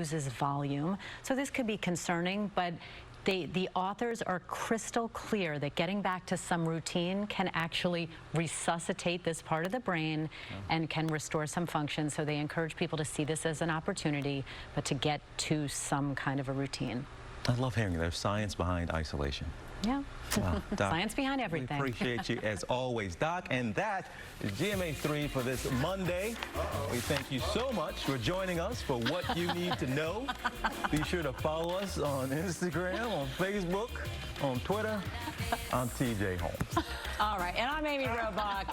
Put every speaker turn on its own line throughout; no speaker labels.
loses volume. So this could be concerning, but the authors are crystal clear that getting back to some routine can actually resuscitate this part of the brain and can restore some function. So they encourage people to see this as an opportunity, but to get to some kind of a routine.
I love hearing there's science behind isolation.
Yeah.
Wow, Doc,
science behind everything.
We appreciate you as always, Doc. And that is GMA3 for this Monday. We thank you so much for joining us for What You Need to Know. Be sure to follow us on Instagram, on Facebook, on Twitter. I'm TJ Holmes.
All right, and I'm Amy Robach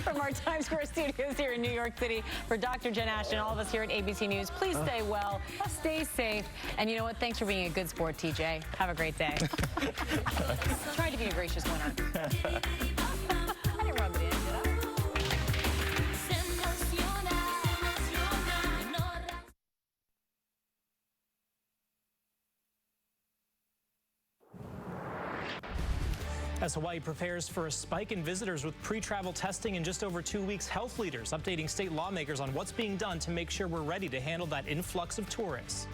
from our Times Square studios here in New York City. For Dr. Jen Ashton, all of us here at ABC News, please stay well, stay safe, and you know what? Thanks for being a good sport, TJ. Have a great day. Tried to be a gracious winner. I didn't rub it in, did I?
As Hawaii prepares for a spike in visitors with pre-travel testing in just over 2 weeks, health leaders updating state lawmakers on what's being done to make sure we're ready to handle that influx of tourists.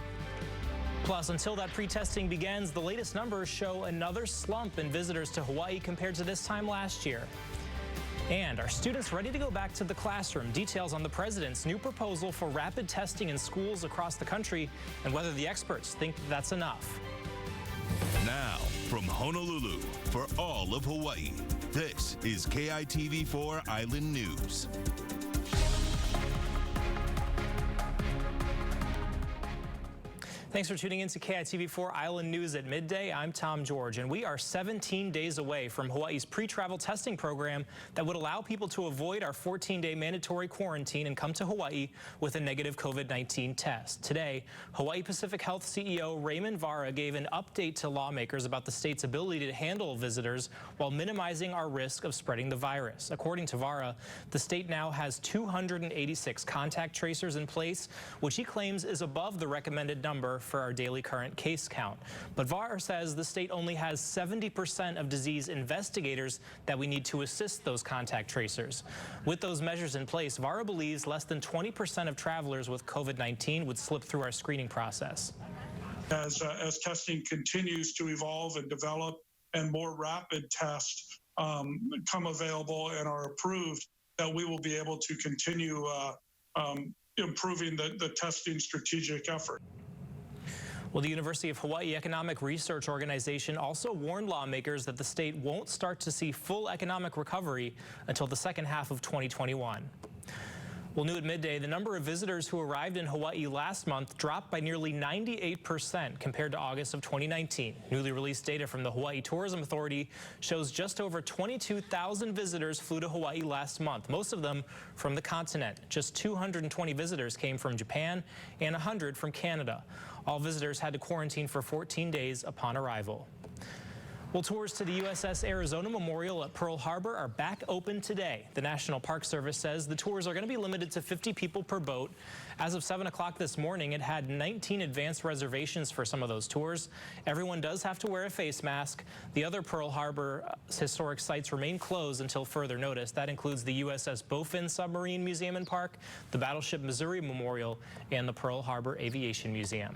Plus, until that pre-testing begins, the latest numbers show another slump in visitors to Hawaii compared to this time last year. And are students ready to go back to the classroom? Details on the president's new proposal for rapid testing in schools across the country and whether the experts think that's enough.
Now, from Honolulu for all of Hawaii, this is KITV4 Island News.
Thanks for tuning in to KITV4 Island News at midday. I'm Tom George, and we are 17 days away from Hawaii's pre-travel testing program that would allow people to avoid our 14-day mandatory quarantine and come to Hawaii with a negative COVID-19 test. Today, Hawaii Pacific Health CEO Raymond Vara gave an update to lawmakers about the state's ability to handle visitors while minimizing our risk of spreading the virus. According to Vara, the state now has 286 contact tracers in place, which he claims is above the recommended number for our daily current case count. But Vara says the state only has 70% of disease investigators that we need to assist those contact tracers. With those measures in place, Vara believes less than 20% of travelers with COVID-19 would slip through our screening process.
As testing continues to evolve and develop and more rapid tests come available and are approved, that we will be able to continue improving the testing strategic effort.
Well, the University of Hawaii Economic Research Organization also warned lawmakers that the state won't start to see full economic recovery until the second half of 2021. Well, new at midday, the number of visitors who arrived in Hawaii last month dropped by nearly 98% compared to August of 2019. Newly released data from the Hawaii Tourism Authority shows just over 22,000 visitors flew to Hawaii last month, most of them from the continent. Just 220 visitors came from Japan and 100 from Canada. All visitors had to quarantine for 14 days upon arrival. Well, tours to the USS Arizona Memorial at Pearl Harbor are back open today. The National Park Service says the tours are going to be limited to 50 people per boat. As of 7 o'clock this morning, it had 19 advanced reservations for some of those tours. Everyone does have to wear a face mask. The other Pearl Harbor historic sites remain closed until further notice. That includes the USS Bowfin Submarine Museum and Park, the Battleship Missouri Memorial, and the Pearl Harbor Aviation Museum.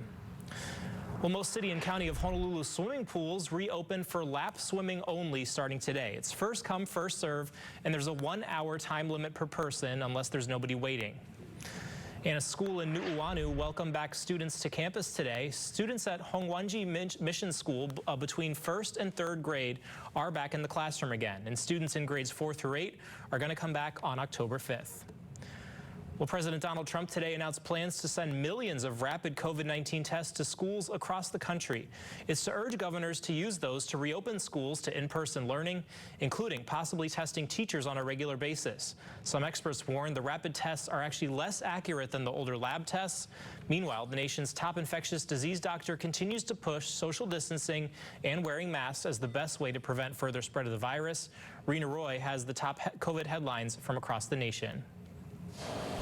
Well, most city and county of Honolulu swimming pools reopen for lap swimming only starting today. It's first come, first serve, and there's a 1-hour time limit per person unless there's nobody waiting. And a school in Nu'uanu welcomed back students to campus today. Students at Hongwanji Mission School between 1st and 3rd grade are back in the classroom again, and students in grades 4 through 8 are going to come back on October 5th. Well, President Donald Trump today announced plans to send millions of rapid COVID-19 tests to schools across the country. It's to urge governors to use those to reopen schools to in-person learning, including possibly testing teachers on a regular basis. Some experts warn the rapid tests are actually less accurate than the older lab tests. Meanwhile, the nation's top infectious disease doctor continues to push social distancing and wearing masks as the best way to prevent further spread of the virus. Rena Roy has the top COVID headlines from across the nation.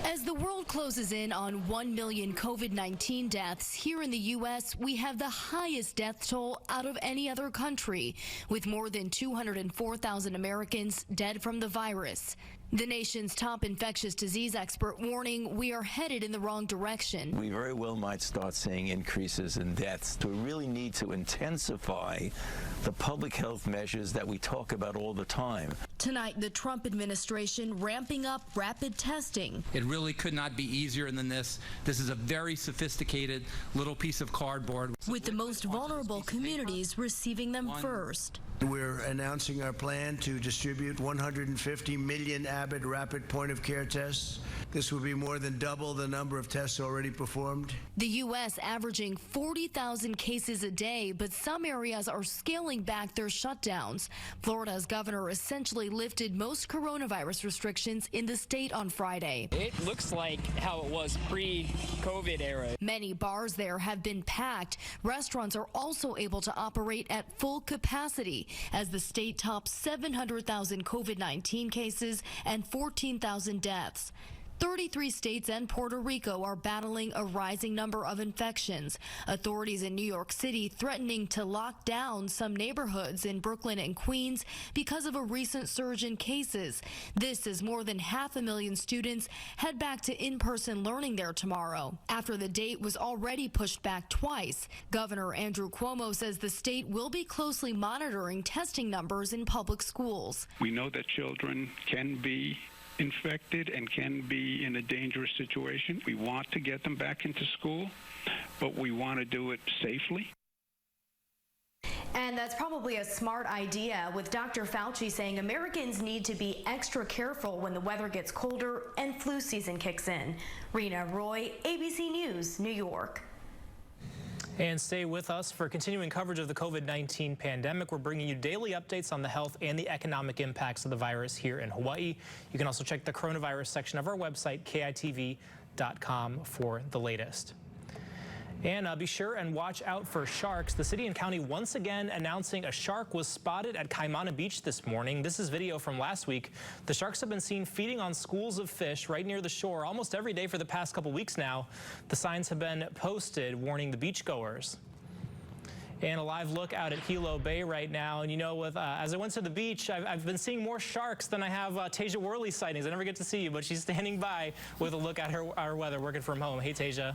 As the world closes in on 1 million COVID-19 deaths, here in the U.S., we have the highest death toll out of any other country, with more than 204,000 Americans dead from the virus. The nation's top infectious disease expert warning we are headed in the wrong direction.
We very well might start seeing increases in deaths. We really need to intensify the public health measures that we talk about all the time.
Tonight, the Trump administration ramping up rapid testing.
It really could not be easier than this. This is a very sophisticated little piece of cardboard.
With the most vulnerable communities receiving them first.
We're announcing our plan to distribute 150 million Abbott rapid point-of-care tests. This will be more than double the number of tests already performed.
The U.S. averaging 40,000 cases a day, but some areas are scaling back their shutdowns. Florida's governor essentially lifted most coronavirus restrictions in the state on Friday.
It looks like how it was pre-COVID era.
Many bars there have been packed. Restaurants are also able to operate at full capacity as the state tops 700,000 COVID-19 cases and 14,000 deaths. 33 states and Puerto Rico are battling a rising number of infections. Authorities in New York City threatening to lock down some neighborhoods in Brooklyn and Queens because of a recent surge in cases. This as more than 500,000 students head back to in-person learning there tomorrow. After the date was already pushed back twice, Governor Andrew Cuomo says the state will be closely monitoring testing numbers in public schools.
We know that children can be infected and can be in a dangerous situation. We want to get them back into school, but we want to do it safely.
And that's probably a smart idea, with Dr. Fauci saying Americans need to be extra careful when the weather gets colder and flu season kicks in. Rena Roy, ABC News, New York.
And stay with us for continuing coverage of the COVID-19 pandemic. We're bringing you daily updates on the health and the economic impacts of the virus here in Hawaii. You can also check the coronavirus section of our website, KITV.com, for the latest. And be sure and watch out for sharks. The city and county once again announcing a shark was spotted at Kaimana Beach this morning. This is video from last week. The sharks have been seen feeding on schools of fish right near the shore almost every day for the past couple weeks now. The signs have been posted warning the beachgoers. And a live look out at Hilo Bay right now. And you know, as I went to the beach, I've been seeing more sharks than I have Tasia Worley sightings. I never get to see you, but she's standing by with a look at our weather, working from home. Hey, Tasia.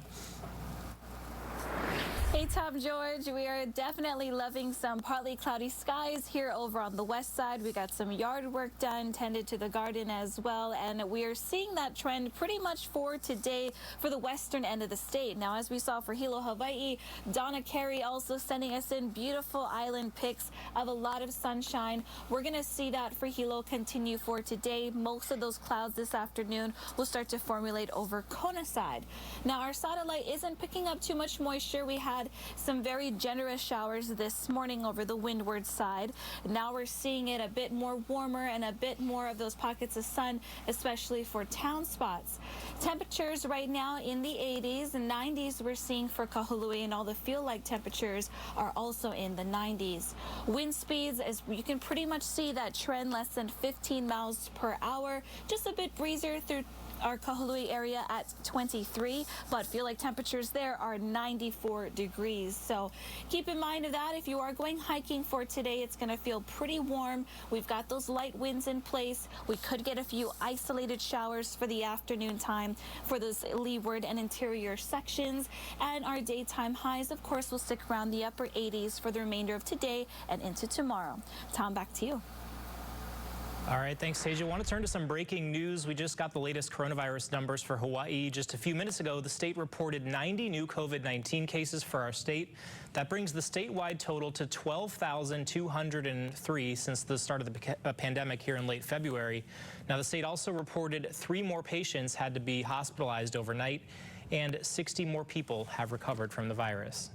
Hey, Tom George, we are definitely loving some partly cloudy skies here over on the west side. We got some yard work done, tended to the garden as well, and we are seeing that trend pretty much for today for the western end of the state. Now, as we saw for Hilo, Hawaii, Donna Carey also sending us in beautiful island pics of a lot of sunshine. We're going to see that for Hilo continue for today. Most of those clouds this afternoon will start to formulate over Kona side. Now, our satellite isn't picking up too much moisture. We had some very generous showers this morning over the windward side. Now we're seeing it a bit more warmer and a bit more of those pockets of sun, especially for town spots. Temperatures right now in the 80s and 90s we're seeing for Kahului, and all the feel-like temperatures are also in the 90s. Wind speeds, as you can pretty much see that trend, less than 15 miles per hour. Just a bit breezier through our Kahului area at 23, but feel like temperatures there are 94 degrees. So keep in mind of that. If you are going hiking for today, it's going to feel pretty warm. We've got those light winds in place. We could get a few isolated showers for the afternoon time for those leeward and interior sections. And our daytime highs, of course, will stick around the upper 80s for the remainder of today and into tomorrow. Tom, back to you.
All right, thanks, Tasia. I want to turn to some breaking news. We just got the latest coronavirus numbers for Hawaii. Just a few minutes ago, the state reported 90 new COVID-19 cases for our state. That brings the statewide total to 12,203 since the start of the pandemic here in late February. Now, the state also reported 3 more patients had to be hospitalized overnight, and 60 more people have recovered from the virus.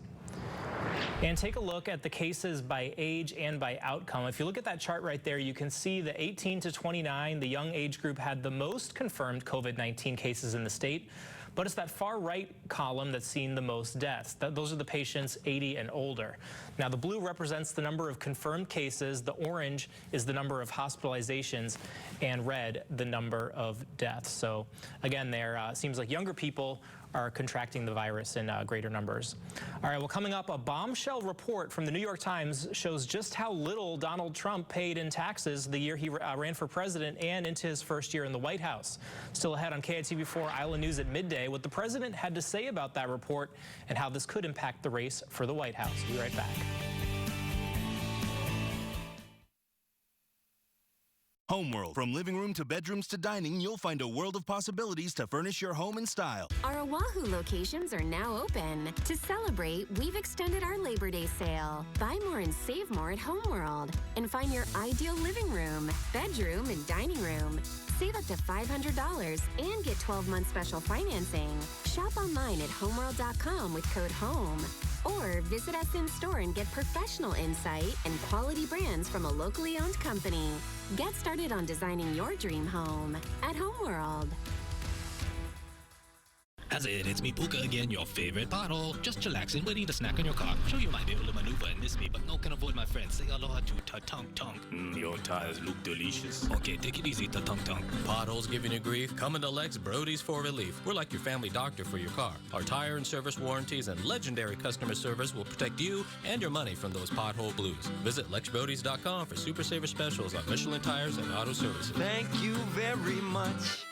And take a look at the cases by age and by outcome. If you look at that chart right there, you can see the 18 to 29, the young age group, had the most confirmed COVID-19 cases in the state. But it's that far right column that's seen the most deaths. Those are the patients 80 and older. Now, the blue represents the number of confirmed cases, the orange is the number of hospitalizations, and red the number of deaths. So again, there seems like younger people are contracting the virus in greater numbers. All right, well, coming up, a bombshell report from the New York Times shows just how little Donald Trump paid in taxes the year he ran for president and into his first year in the White House. Still ahead on KITV4 Island News at midday, what the president had to say about that report and how this could impact the race for the White House. We'll be right back.
Homeworld. From living room to bedrooms to dining, you'll find a world of possibilities to furnish your home in style.
Our Oahu locations are now open. To celebrate, we've extended our Labor Day sale. Buy more and save more at Homeworld and find your ideal living room, bedroom, and dining room. Save up to $500 and get 12-month special financing. Shop online at homeworld.com with code HOME. Or visit us in store and get professional insight and quality brands from a locally owned company. Get started on designing your dream home at Homeworld.
As it's me, Puka again, your favorite pothole. Just chillaxing, waiting to snack on your car. Sure, you might be able to maneuver and miss me, but no can avoid my friends. Say aloha to Ta-Tunk-Tunk. Your tires look delicious. Okay, take it easy, Ta-Tunk-Tunk. Potholes giving you grief? Come into Lex Brody's for relief. We're like your family doctor for your car. Our tire and service warranties and legendary customer service will protect you and your money from those pothole blues. Visit LexBrodys.com for super saver specials on Michelin tires and auto services.
Thank you very much.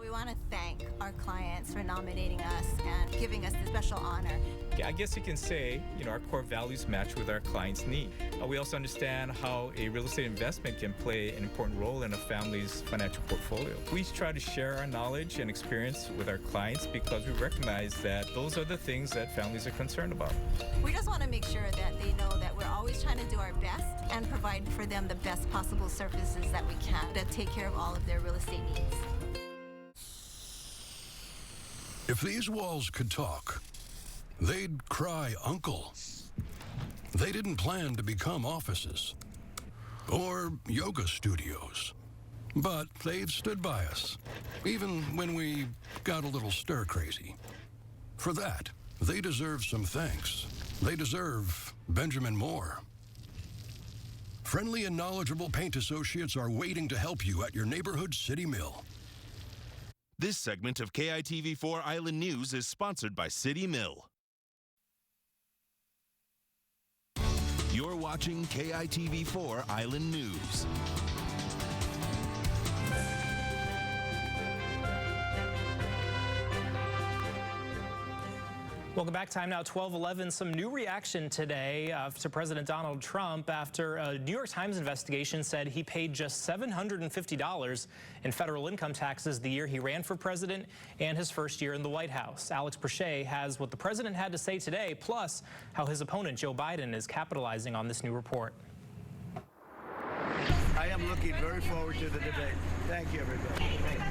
We want to thank our clients for nominating us and giving us the special honor.
I guess you can say, our core values match with our clients' need. We also understand how a real estate investment can play an important role in a family's financial portfolio. We try to share our knowledge and experience with our clients because we recognize that those are the things that families are concerned about.
We just want to make sure that they know that we're always trying to do our best and provide for them the best possible services that we can to take care of all of their real estate needs.
If these walls could talk, they'd cry uncle. They didn't plan to become offices or yoga studios, but they've stood by us, even when we got a little stir-crazy. For that, they deserve some thanks. They deserve Benjamin Moore. Friendly and knowledgeable paint associates are waiting to help you at your neighborhood City Mill.
This segment of KITV4 Island News is sponsored by City Mill. You're watching KITV4 Island News.
Welcome back. Time now 12:11. Some new reaction today to President Donald Trump after a New York Times investigation said he paid just $750 in federal income taxes the year he ran for president and his first year in the White House. Alex Perche has what the president had to say today, plus how his opponent Joe Biden is capitalizing on this new report.
I am looking very forward to the debate. Thank you, everybody. Thank you.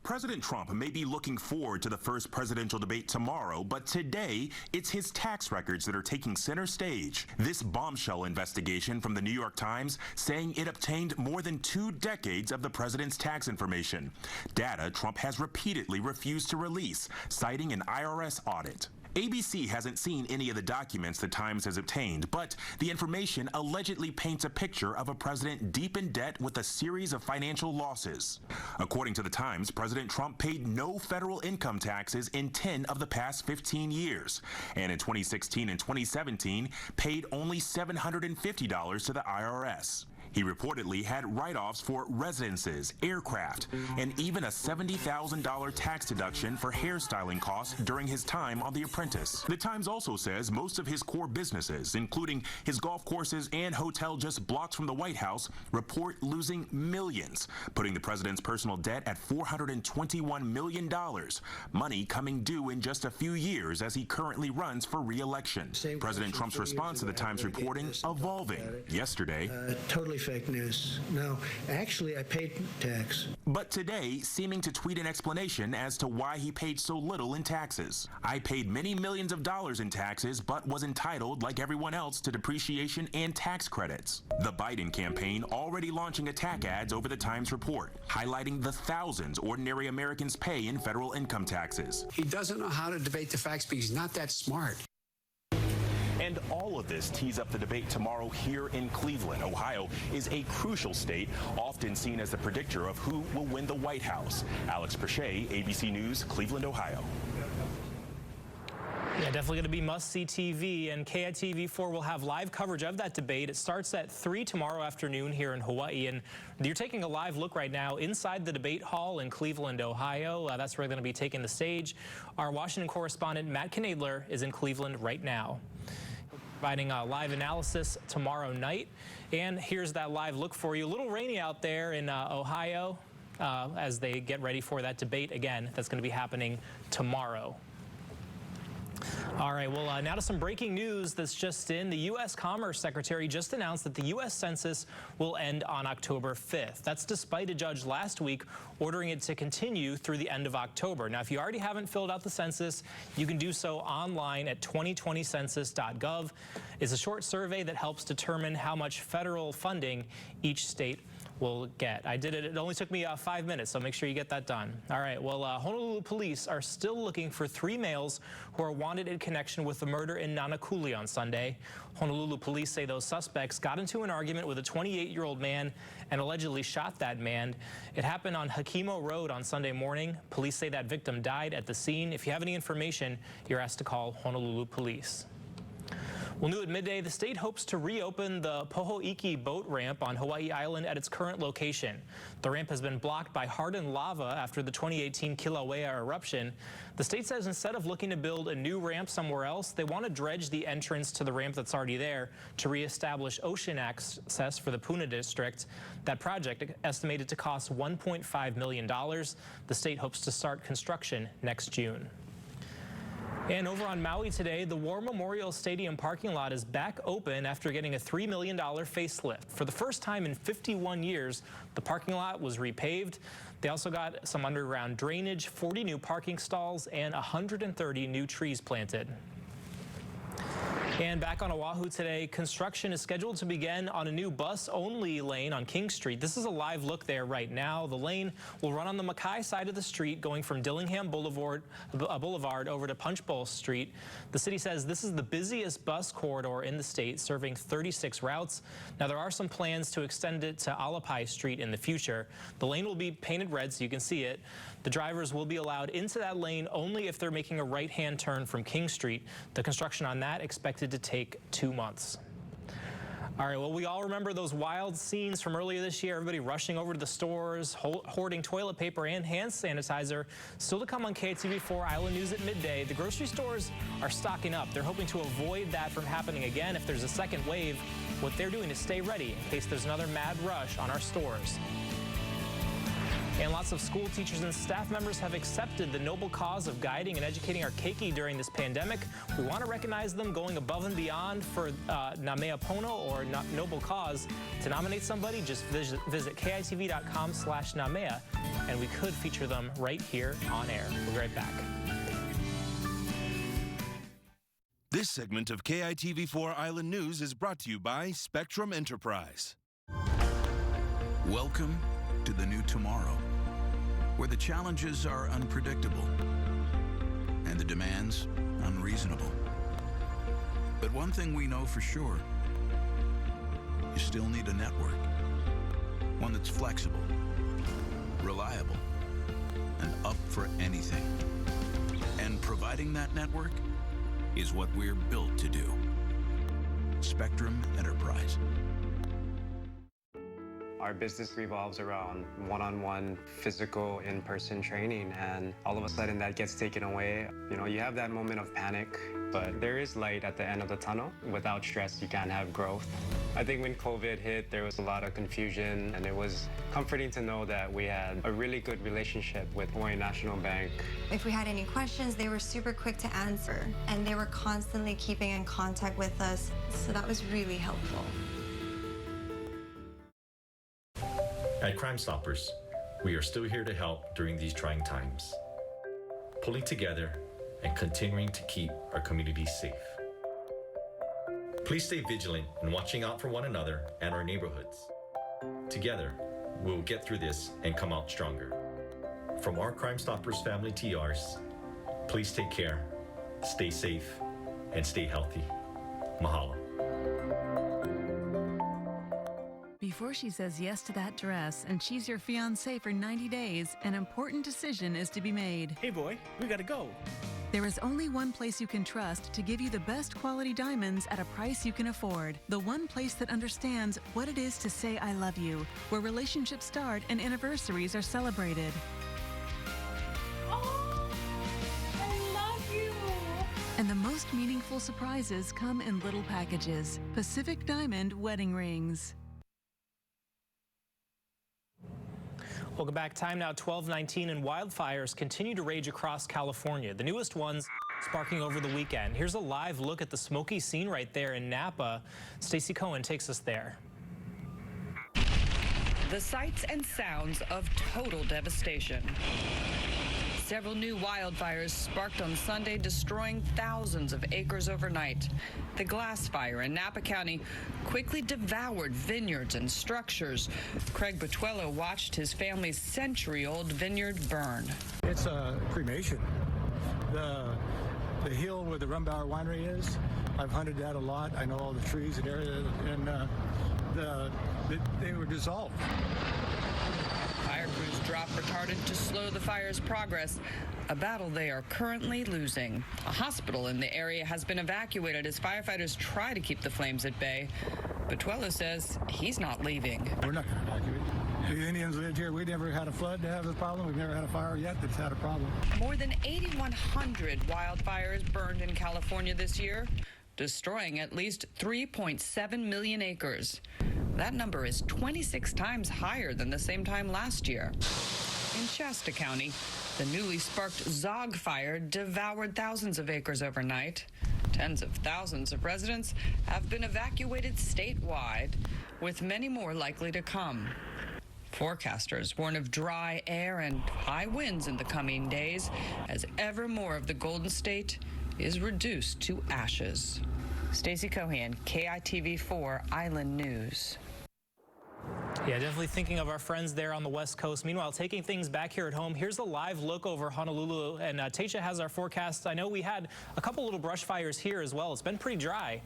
President Trump may be looking forward to the first presidential debate tomorrow, but today it's his tax records that are taking center stage. This bombshell investigation from the New York Times saying it obtained more than 2 decades of the president's tax information. Data Trump has repeatedly refused to release, citing an IRS audit. ABC hasn't seen any of the documents the Times has obtained, but the information allegedly paints a picture of a president deep in debt with a series of financial losses. According to the Times, President Trump paid no federal income taxes in 10 of the past 15 years, and in 2016 and 2017 paid only $750 to the IRS. He reportedly had write-offs for residences, aircraft, and even a $70,000 tax deduction for hairstyling costs during his time on The Apprentice. The Times also says most of his core businesses, including his golf courses and hotel just blocks from the White House, report losing millions, putting the president's personal debt at $421 million, money coming due in just a few years as he currently runs for re-election. President Trump's response to the Times reporting evolving. Yesterday,
totally fake news. No, actually, I paid tax.
But today, seeming to tweet an explanation as to why he paid so little in taxes. I paid many millions of dollars in taxes, but was entitled, like everyone else, to depreciation and tax credits. The Biden campaign already launching attack ads over the Times report, highlighting the thousands ordinary Americans pay in federal income taxes.
He doesn't know how to debate the facts because he's not that smart.
And
all of this tees up the debate tomorrow here in Cleveland. Ohio is a crucial state, often seen as the predictor of who will win the White House. Alex Perche, ABC News, Cleveland, Ohio.
Yeah, definitely going to be must-see TV, and KITV4 will have live coverage of that debate. It starts at 3 tomorrow afternoon here in Hawaii, and you're taking a live look right now inside the debate hall in Cleveland, Ohio. That's where they're going to be taking the stage. Our Washington correspondent, Matt Knadler, is in Cleveland right now, providing a live analysis tomorrow night. And here's that live look for you. A little rainy out there in Ohio as they get ready for that debate again. That's going to be happening tomorrow. All right, well, now to some breaking news that's just in. The U.S. Commerce Secretary just announced that the U.S. Census will end on October 5th. That's despite a judge last week ordering it to continue through the end of October. Now, if you already haven't filled out the census, you can do so online at 2020census.gov. It's a short survey that helps determine how much federal funding each state will get. I did it. It only took me 5 minutes, so make sure you get that done. All right. Well, Honolulu police are still looking for 3 males who are wanted in connection with the murder in Nanakuli on Sunday. Honolulu police say those suspects got into an argument with a 28-year-old man and allegedly shot that man. It happened on Hakimo Road on Sunday morning. Police say that victim died at the scene. If you have any information, you're asked to call Honolulu police. Well, new at midday, the state hopes to reopen the Poho'iki boat ramp on Hawaii Island at its current location. The ramp has been blocked by hardened lava after the 2018 Kilauea eruption. The state says instead of looking to build a new ramp somewhere else, they want to dredge the entrance to the ramp that's already there to reestablish ocean access for the Puna district. That project, estimated to cost $1.5 million. The state hopes to start construction next June. And over on Maui today, the War Memorial Stadium parking lot is back open after getting a $3 million facelift. For the first time in 51 years, the parking lot was repaved. They also got some underground drainage, 40 new parking stalls, and 130 new trees planted. And back on Oahu today, construction is scheduled to begin on a new bus-only lane on King Street. This is a live look there right now. The lane will run on the Mackay side of the street, going from Dillingham Boulevard over to Punch Bowl Street. The city says this is the busiest bus corridor in the state, serving 36 routes. Now, there are some plans to extend it to Alapai Street in the future. The lane will be painted red so you can see it. The drivers will be allowed into that lane only if they're making a right-hand turn from King Street. The construction on that expected to take 2 months. All right, well, we all remember those wild scenes from earlier this year, everybody rushing over to the stores, hoarding toilet paper and hand sanitizer. Still to come on KITV4 Island News at midday, the grocery stores are stocking up. They're hoping to avoid that from happening again if there's a second wave. What they're doing is stay ready in case there's another mad rush on our stores. And lots of school teachers and staff members have accepted the noble cause of guiding and educating our keiki during this pandemic. We want to recognize them going above and beyond for Namea Pono or Noble Cause. To nominate somebody, just visit KITV.com/Namea, and we could feature them right here on air. We'll be right back.
This segment of KITV4 Island News is brought to you by Spectrum Enterprise.
Welcome to the new tomorrow, where the challenges are unpredictable and the demands unreasonable. But one thing we know for sure, you still need a network, one that's flexible, reliable, and up for anything. And providing that network is what we're built to do. Spectrum Enterprise.
Our business revolves around one-on-one physical in-person training, and all of a sudden that gets taken away. You know, you have that moment of panic, but there is light at the end of the tunnel. Without stress, you can't have growth. I think when COVID hit, there was a lot of confusion, and it was comforting to know that we had a really good relationship with Hawaii National Bank.
If we had any questions, they were super quick to answer, and they were constantly keeping in contact with us, so that was really helpful.
At Crime Stoppers, we are still here to help during these trying times, pulling together and continuing to keep our communities safe. Please stay vigilant in watching out for one another and our neighborhoods. Together, we will get through this and come out stronger. From our Crime Stoppers family TRs, please take care, stay safe, and stay healthy. Mahalo.
Before she says yes to that dress and she's your fiancé for 90 days, an important decision is to be made.
Hey boy, we gotta go.
There is only one place you can trust to give you the best quality diamonds at a price you can afford. The one place that understands what it is to say I love you, where relationships start and anniversaries are celebrated.
Oh, I love you.
And the most meaningful surprises come in little packages. Pacific Diamond wedding rings.
Welcome back. Time now 12:19, and wildfires continue to rage across California. The newest ones sparking over the weekend. Here's a live look at the smoky scene right there in Napa. Stacey Cohen takes us there.
The sights and sounds of total devastation. Several new wildfires sparked on Sunday, destroying thousands of acres overnight. The Glass Fire in Napa County quickly devoured vineyards and structures. Craig Botuello watched his family's century-old vineyard burn.
It's a cremation. The hill where the Rumbauer Winery is, I've hunted that a lot. I know all the trees and area, and they were dissolved.
Fire crews dropped retardant to slow the fire's progress, a battle they are currently losing. A hospital in the area has been evacuated as firefighters try to keep the flames at bay. Botuello says he's not leaving.
We're not going to evacuate. The Indians lived here. We never had a flood to have this problem. We've never had a fire yet that's had a problem.
More than 8,100 wildfires burned in California this year, destroying at least 3.7 million acres. That number is 26 times higher than the same time last year. In Shasta County, the newly sparked Zogg Fire devoured thousands of acres overnight. Tens of thousands of residents have been evacuated statewide, with many more likely to come. Forecasters warn of dry air and high winds in the coming days as ever more of the Golden State is reduced to ashes. Stacey Cohen, KITV4 Island News.
Yeah, definitely thinking of our friends there on the West Coast. Meanwhile, taking things back here at home, here's a live look over Honolulu, and Taisha has our forecast. I know we had a couple little brush fires here as well. It's been pretty dry.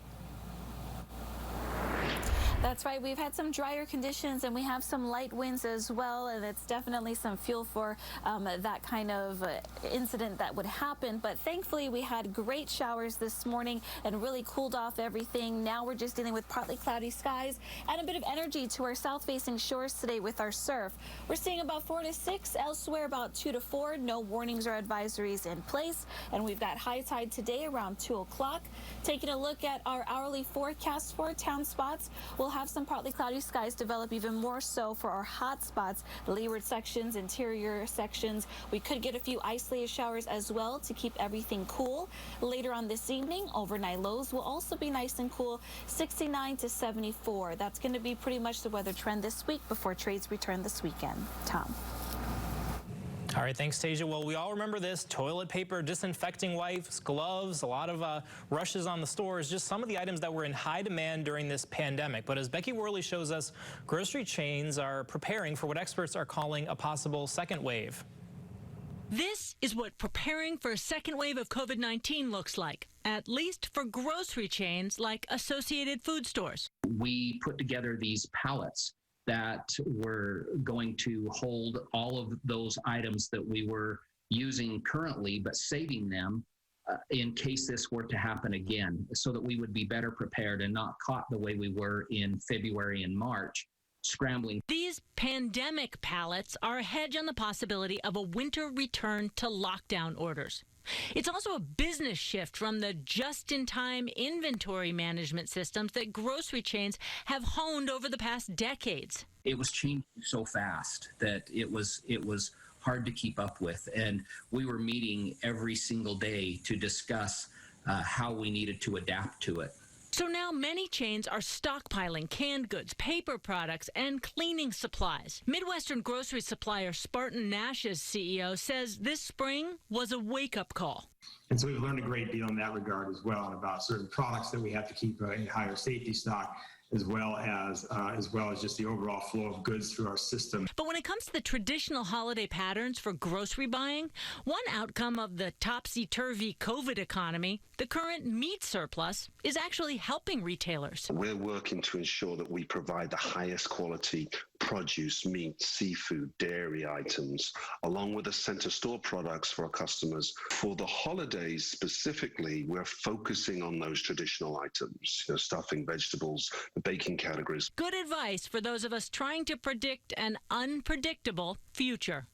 That's right. We've had some drier conditions and we have some light winds as well, and it's definitely some fuel for that kind of incident that would happen. But thankfully, we had great showers this morning and really cooled off everything. Now we're just dealing with partly cloudy skies and a bit of energy to our south-facing shores today with our surf. We're seeing about 4 to 6, elsewhere about 2 to 4. No warnings or advisories in place, and we've got high tide today around 2 o'clock. Taking a look at our hourly forecast for town spots, we'll have some partly cloudy skies develop even more so for our hot spots, leeward sections, interior sections. We could get a few isolated showers as well to keep everything cool. Later on this evening, overnight lows will also be nice and cool, 69 to 74. That's going to be pretty much the weather trend this week before trades return this weekend. Tom.
All right, thanks, Tasia. Well, we all remember this: toilet paper, disinfecting wipes, gloves, a lot of rushes on the stores, just some of the items that were in high demand during this pandemic. But as Becky Worley shows us, grocery chains are preparing for what experts are calling a possible second wave.
This is what preparing for a second wave of COVID-19 looks like, at least for grocery chains like Associated Food Stores.
We put together these pallets that were going to hold all of those items that we were using currently, but saving them in case this were to happen again, so that we would be better prepared and not caught the way we were in February and March, scrambling.
These pandemic pallets are a hedge on the possibility of a winter return to lockdown orders. It's also a business shift from the just-in-time inventory management systems that grocery chains have honed over the past decades.
It was changing so fast that it was hard to keep up with, and we were meeting every single day to discuss how we needed to adapt to it.
So now many chains are stockpiling canned goods, paper products, and cleaning supplies. Midwestern grocery supplier Spartan Nash's CEO says this spring was a wake-up call.
And so we've learned a great deal in that regard as well, and about certain products that we have to keep in higher safety stock,
as well as just the overall flow of goods through our system.
But when it comes to the traditional holiday patterns for grocery buying, one outcome of the topsy-turvy COVID economy, the current meat surplus, is actually helping retailers.
We're working to ensure that we provide the highest quality produce, meat, seafood, dairy items, along with the center store products for our customers. For the holidays specifically, we're focusing on those traditional items, stuffing, vegetables, the baking categories.
Good advice for those of us trying to predict an unpredictable future.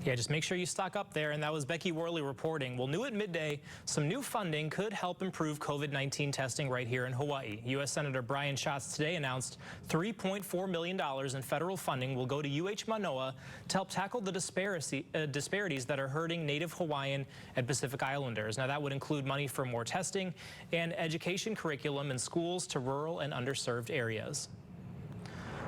Yeah, just make sure you stock up there. And that was Becky Worley reporting. Well, new at midday, some new funding could help improve COVID-19 testing right here in Hawaii. U.S. Senator Brian Schatz today announced $3.4 million in federal funding will go to UH Manoa to help tackle the disparities that are hurting Native Hawaiian and Pacific Islanders. Now, that would include money for more testing and education curriculum in schools to rural and underserved areas.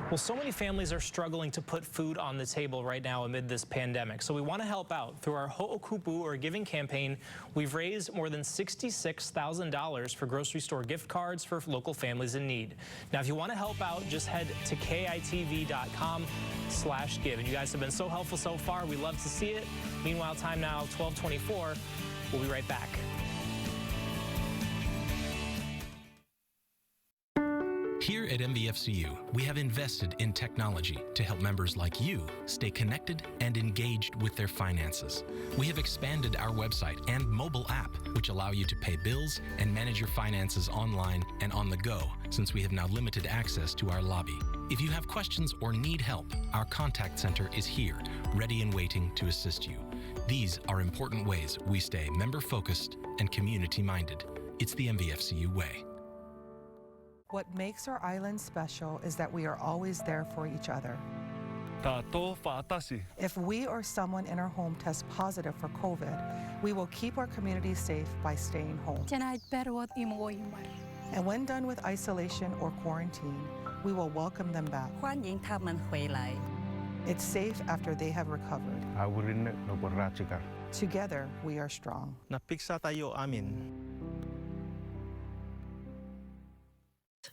Well, so many families are struggling to put food on the table right now amid this pandemic. So we want to help out. Through our Ho'okupu or giving campaign, we've raised more than $66,000 for grocery store gift cards for local families in need. Now, if you want to help out, just head to KITV.com/give. And you guys have been so helpful so far. We love to see it. Meanwhile, time now, 12:24. We'll be right back.
Here at MVFCU, we have invested in technology to help members like you stay connected and engaged with their finances. We have expanded our website and mobile app, which allow you to pay bills and manage your finances online and on the go, since we have now limited access to our lobby. If you have questions or need help, our contact center is here, ready and waiting to assist you. These are important ways we stay member-focused and community-minded. It's the MVFCU way.
What makes our island special is that we are always there for each other. If we or someone in our home tests positive for COVID, we will keep our community safe by staying home. And when done with isolation or quarantine, we will welcome them back. It's safe after they have recovered. Together, we are strong.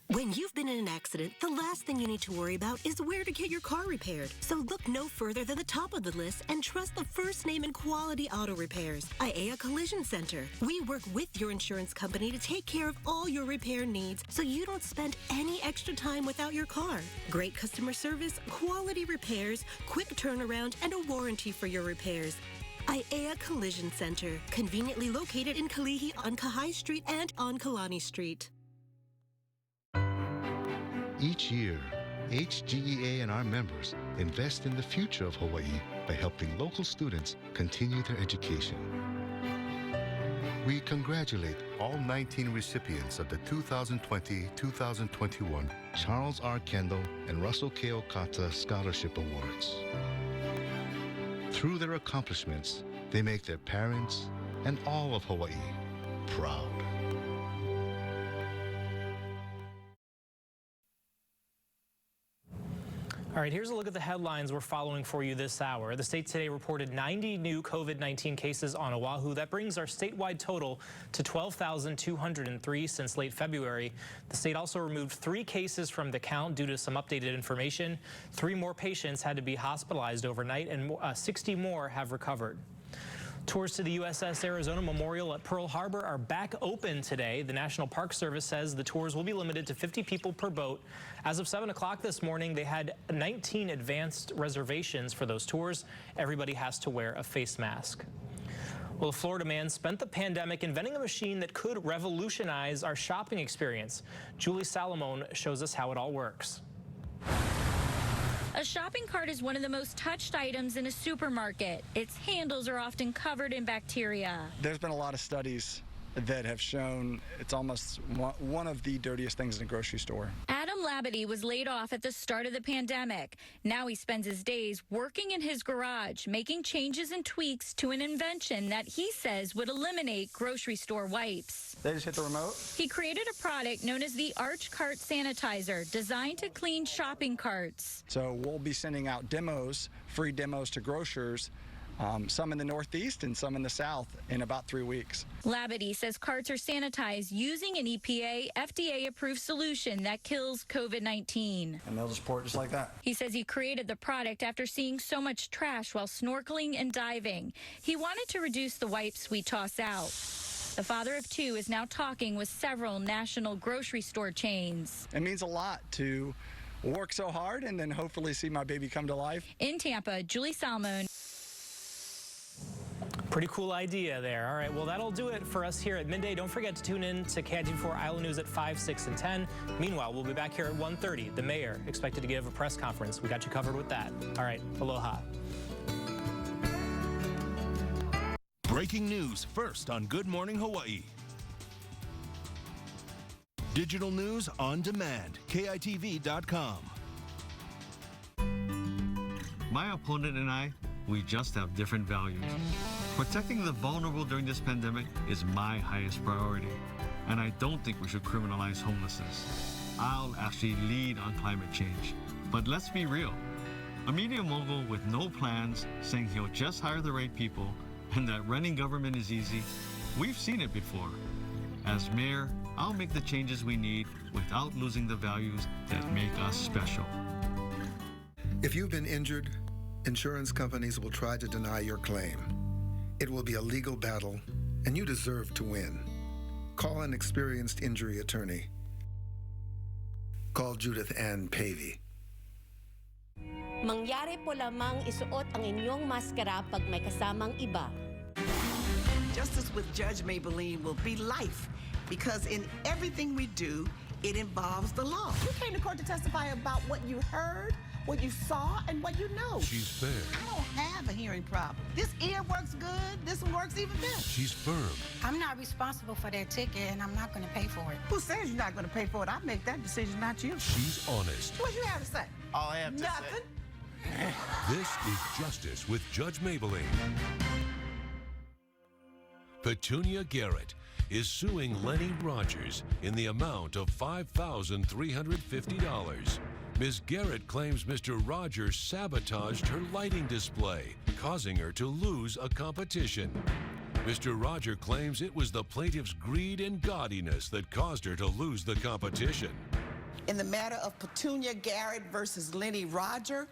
When you've been in an accident, the last thing you need to worry about is where to get your car repaired. So look no further than the top of the list and trust the first name in quality auto repairs, IAEA Collision Center. We work with your insurance company to take care of all your repair needs so you don't spend any extra time without your car. Great customer service, quality repairs, quick turnaround, and a warranty for your repairs. IAEA Collision Center, conveniently located in Kalihi on Kahai Street and on Kalani Street.
Each year, HGEA and our members invest in the future of Hawaii by helping local students continue their education. We congratulate all 19 recipients of the 2020-2021 Charles R. Kendall and Russell K. Okata Scholarship Awards. Through their accomplishments, they make their parents and all of Hawaii proud.
All right, here's a look at the headlines we're following for you this hour. The state today reported 90 new COVID-19 cases on Oahu. That brings our statewide total to 12,203 since late February. The state also removed 3 cases from the count due to some updated information. 3 more patients had to be hospitalized overnight, and 60 more have recovered. Tours to the USS Arizona Memorial at Pearl Harbor are back open today. The National Park Service says the tours will be limited to 50 people per boat. As of 7 o'clock this morning, they had 19 advanced reservations for those tours. Everybody has to wear a face mask. Well, a Florida man spent the pandemic inventing a machine that could revolutionize our shopping experience. Julie Salomon shows us how it all works.
A shopping cart is one of the most touched items in a supermarket. Its handles are often covered in bacteria.
There's been a lot of studies that have shown it's almost one of the dirtiest things in a grocery store.
Adam Labadie was laid off at the start of the pandemic. Now he spends his days working in his garage, making changes and tweaks to an invention that he says would eliminate grocery store wipes.
They just hit the remote?
He created a product known as the Arch Cart Sanitizer, designed to clean shopping carts.
So we'll be sending out demos, free demos to grocers some in the Northeast and some in the South in about 3 weeks.
Labadie says carts are sanitized using an EPA FDA-approved solution that kills COVID-19.
And they'll just pour it just like that.
He says he created the product after seeing so much trash while snorkeling and diving. He wanted to reduce the wipes we toss out. The father of two is now talking with several national grocery store chains.
It means a lot to work so hard and then hopefully see my baby come to life.
In Tampa, Julie Salmon.
Pretty cool idea there. All right, well, that'll do it for us here at midday. Don't forget to tune in to KITV4 Island News at 5, 6, and 10. Meanwhile, we'll be back here at 1:30. The mayor expected to give a press conference. We got you covered with that. All right, aloha.
Breaking news first on Good Morning Hawaii. Digital news on demand. KITV.com.
My opponent and I, we just have different values. Protecting the vulnerable during this pandemic is my highest priority, and I don't think we should criminalize homelessness. I'll actually lead on climate change. But let's be real. A media mogul with no plans saying he'll just hire the right people and that running government is easy, we've seen it before. As mayor, I'll make the changes we need without losing the values that make us special.
If you've been injured, insurance companies will try to deny your claim. It will be a legal battle, and you deserve to win. Call an experienced injury attorney. Call Judith Ann Pavey.
Mangyari po lamang isuot ang inyong maskara pag may kasamang iba.
Justice with Judge Maybelline will be life, because in everything we do, it involves the law. You came to court to testify about what you heard, what you saw, and what you know.
She's fair.
I don't have a hearing problem. This ear works good. This one works even better.
She's firm.
I'm not responsible for that ticket, and I'm not going to pay for it.
Who says you're not going to pay for it? I make that decision, not you.
She's honest.
What you have to say?
All I have to
Nothing.
This is Justice with Judge Maybelline. Petunia Garrett is suing Lenny Rogers in the amount of $5,350. Ms. Garrett claims Mr. Rogers sabotaged her lighting display, causing her to lose a competition. Mr. Roger claims it was the plaintiff's greed and gaudiness that caused her to lose the competition.
In the matter of Petunia Garrett versus Lenny Roger,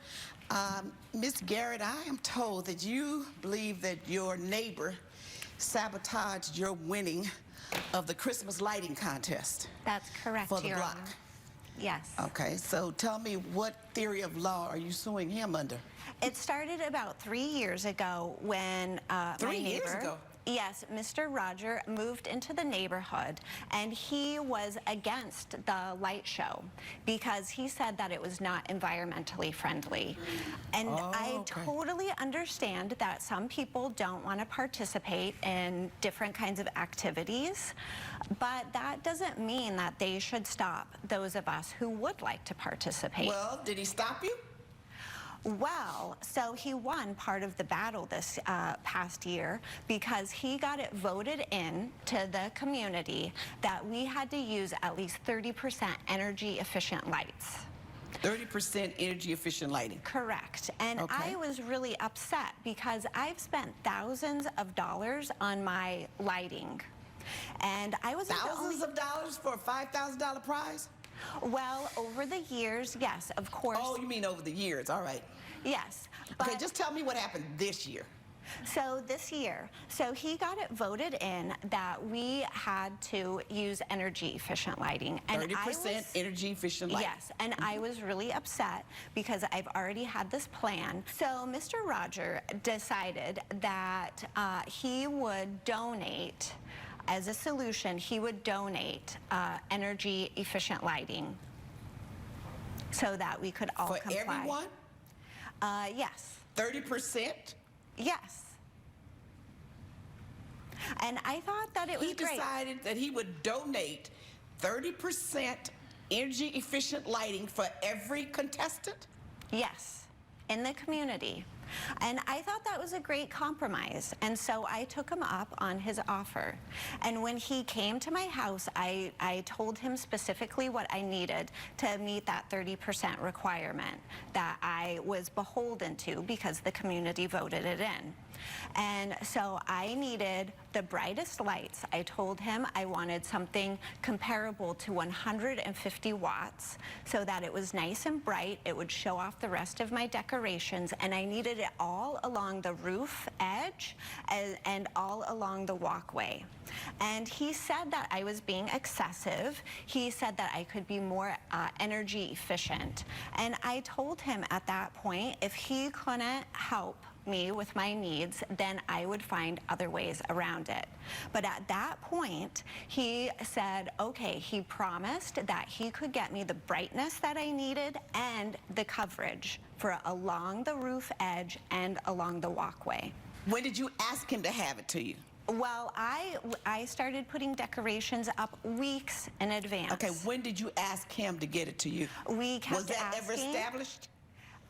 Ms. Garrett, I am told that you believe that your neighbor sabotaged your winning of the Christmas lighting contest.
That's correct,
for the
Your
block.
Honor. Yes.
Okay, so tell me, what theory of law are you suing him under?
It started about 3 years ago when my
3
neighbor,
years ago?
Yes, Mr. Roger moved into the neighborhood, and he was against the light show because he said that it was not environmentally friendly. And I totally understand that some people don't want to participate in different kinds of activities, but that doesn't mean that they should stop those of us who would like to participate.
Well, did he stop you?
Well, so he won part of the battle this past year because he got it voted in to the community that we had to use at least 30% energy efficient lights.
30% energy efficient lighting.
Correct. And I was really upset because I've spent thousands of dollars on my lighting. And I was
Thousands of dollars for a $5,000 prize?
Well, over the years, yes, of course.
Oh, you mean over the years, all right.
Yes.
Okay, just tell me what happened this year.
So this year, so he got it voted in that we had to use energy efficient lighting. And
30% energy efficient lighting.
Yes, and I was really upset because I've already had this plan. So Mr. Roger decided that he would donate, as a solution, he would donate energy efficient lighting so that we could all comply.
For everyone?
Yes.
30%?
Yes. And I thought that it was great.
He decided that he would donate 30% energy efficient lighting for every contestant?
Yes, in the community. And I thought that was a great compromise. And so I took him up on his offer. And when he came to my house, I told him specifically what I needed to meet that 30% requirement that I was beholden to because the community voted it in. And so I needed the brightest lights. I told him I wanted something comparable to 150 watts so that it was nice and bright. It would show off the rest of my decorations, and I needed it all along the roof edge and all along the walkway. And he said that I was being excessive. He said that I could be more energy efficient. And I told him at that point, if he couldn't help me with my needs, then I would find other ways around it. But at that point, he said, okay, he promised that he could get me the brightness that I needed and the coverage for along the roof edge and along the walkway.
When did you ask him to have it to you?
Well, I started putting decorations up weeks in advance.
Okay, when did you ask him to get it to you?
We kept
Was that ever
asking.
established?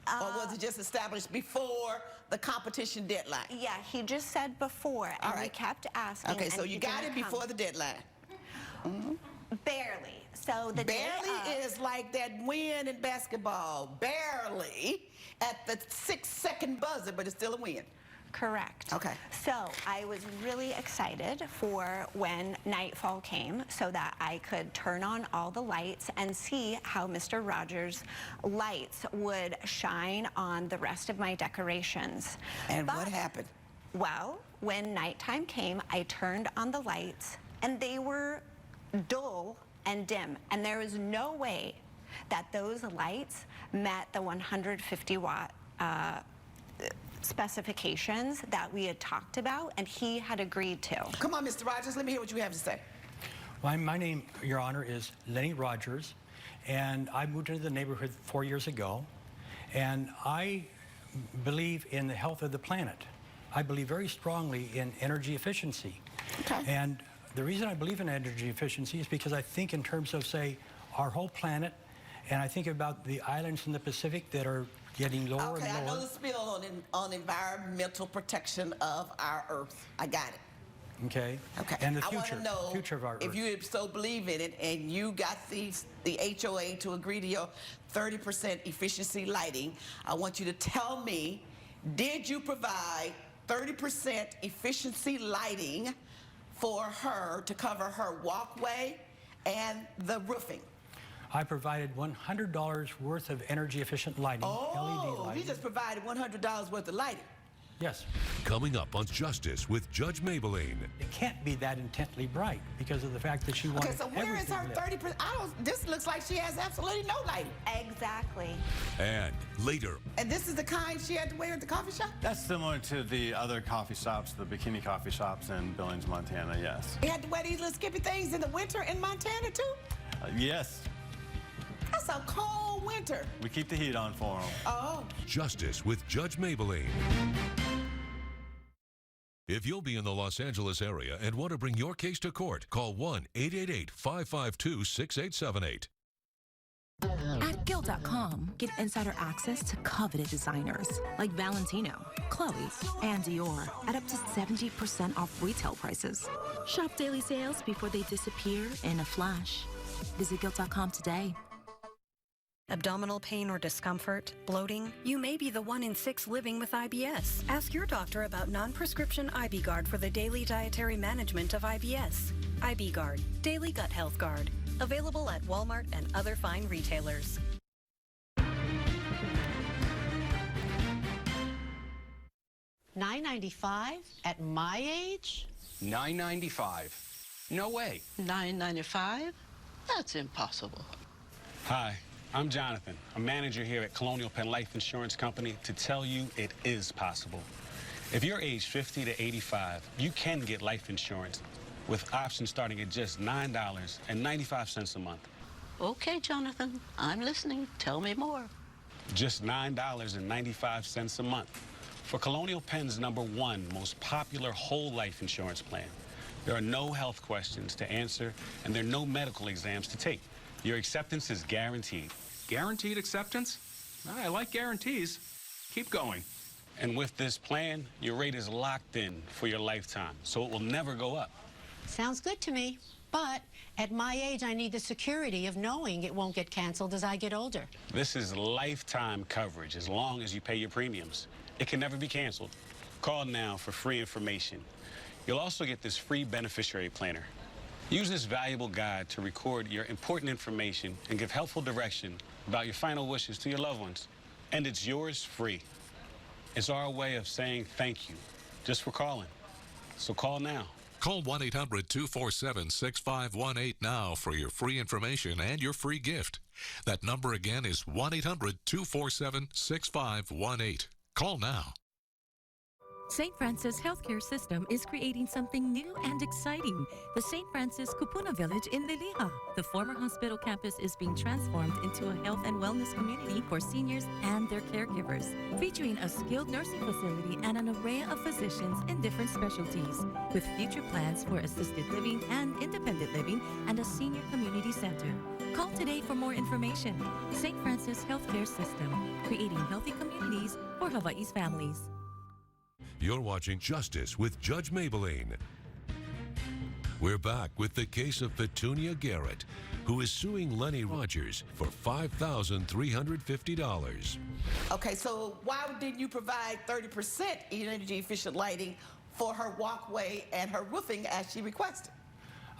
Or was it just established before the competition deadline?
Yeah, he just said before, and we kept asking.
Okay, so
and
you
he
got
didn't
it
come.
before the deadline.
Barely. So the
barely
day of,
is like that win in basketball. Barely at the 6-second buzzer, but it's still a win.
Correct.
Okay.
So I was really excited for when nightfall came so that I could turn on all the lights and see how Mr. Rogers' lights would shine on the rest of my decorations.
And what happened?
Well, when nighttime came, I turned on the lights and they were dull and dim, and there was no way that those lights met the 150 watt specifications that we had talked about and he had agreed to.
Come on, Mr. Rogers, let me hear what you have to say.
Well, my name, Your Honor, is Lenny Rogers, and I moved into the neighborhood 4 years ago, and I believe in the health of the planet. I believe very strongly in energy efficiency.
Okay.
And the reason I believe in energy efficiency is because I think in terms of, say, our whole planet, and I think about the islands in the Pacific that are getting lower
Okay,
and
I
lower.
know the spill on environmental protection of our Earth. I got it.
Okay.
Okay.
And the
I want
future,
to know
future of our
if
Earth.
you so believe in it and you got the HOA to agree to your 30% efficiency lighting. I want you to tell me, did you provide 30% efficiency lighting for her to cover her walkway and the roofing?
I provided $100 worth of energy efficient lighting, LED lighting.
You just provided $100 worth of lighting.
Yes.
Coming up on Justice with Judge Maybelline.
It can't be that intently bright because of the fact that she wanted
Okay, so where is her
everything lit.
30%? This looks like she has absolutely no lighting.
Exactly.
And later,
And this is the kind she had to wear at the coffee shop?
That's similar to the other coffee shops, the bikini coffee shops in Billings, Montana, yes.
You had to wear these little skippy things in the winter in Montana, too?
Yes,
That's a cold winter.
we keep the heat on for them.
Oh.
Justice with Judge Maybelline. If you'll be in the Los Angeles area and want to bring your case to court, call 1-888-552-6878.
At Guild.com, get insider access to coveted designers like Valentino, Chloe, and Dior at up to 70% off retail prices. Shop daily sales before they disappear in a flash. Visit Guild.com today.
Abdominal pain or discomfort, bloating? You may be the 1 in 6 living with IBS. Ask your doctor about non-prescription IBGuard for the daily dietary management of IBS. IBGuard, Daily Gut Health Guard. Available at Walmart and other fine retailers.
$9.95 at my age?
$9.95. No way.
$9.95? That's impossible.
Hi, I'm Jonathan, a manager here at Colonial Penn Life Insurance Company, to tell you it is possible. If you're age 50 to 85, you can get life insurance with options starting at just $9.95 a month.
Okay, Jonathan, I'm listening. Tell me more.
Just $9.95 a month for Colonial Penn's #1 most popular whole life insurance plan. There are no health questions to answer, and there are no medical exams to take. Your acceptance is guaranteed. Guaranteed acceptance? I like guarantees. Keep going. And with this plan, your rate is locked in for your lifetime, so it will never go up.
Sounds good to me. But at my age, I need the security of knowing it won't get canceled as I get older.
This is lifetime coverage as long as you pay your premiums. It can never be canceled. Call now for free information. You'll also get this free beneficiary planner. Use this valuable guide to record your important information and give helpful direction about your final wishes to your loved ones. And it's yours free. It's our way of saying thank you just for calling. So call now.
Call 1-800-247-6518 now for your free information and your free gift. That number again is 1-800-247-6518. Call now.
St. Francis Healthcare System is creating something new and exciting. The St. Francis Kupuna Village in Liliha. The former hospital campus is being transformed into a health and wellness community for seniors and their caregivers, featuring a skilled nursing facility and an array of physicians in different specialties, with future plans for assisted living and independent living and a senior community center. Call today for more information. St. Francis Healthcare System, creating healthy communities for Hawaii's families.
You're watching Justice with Judge Maybelline. We're back with the case of Petunia Garrett, who is suing Lenny Rogers for $5,350.
Okay, so why didn't you provide 30% energy efficient lighting for her walkway and her roofing as she requested?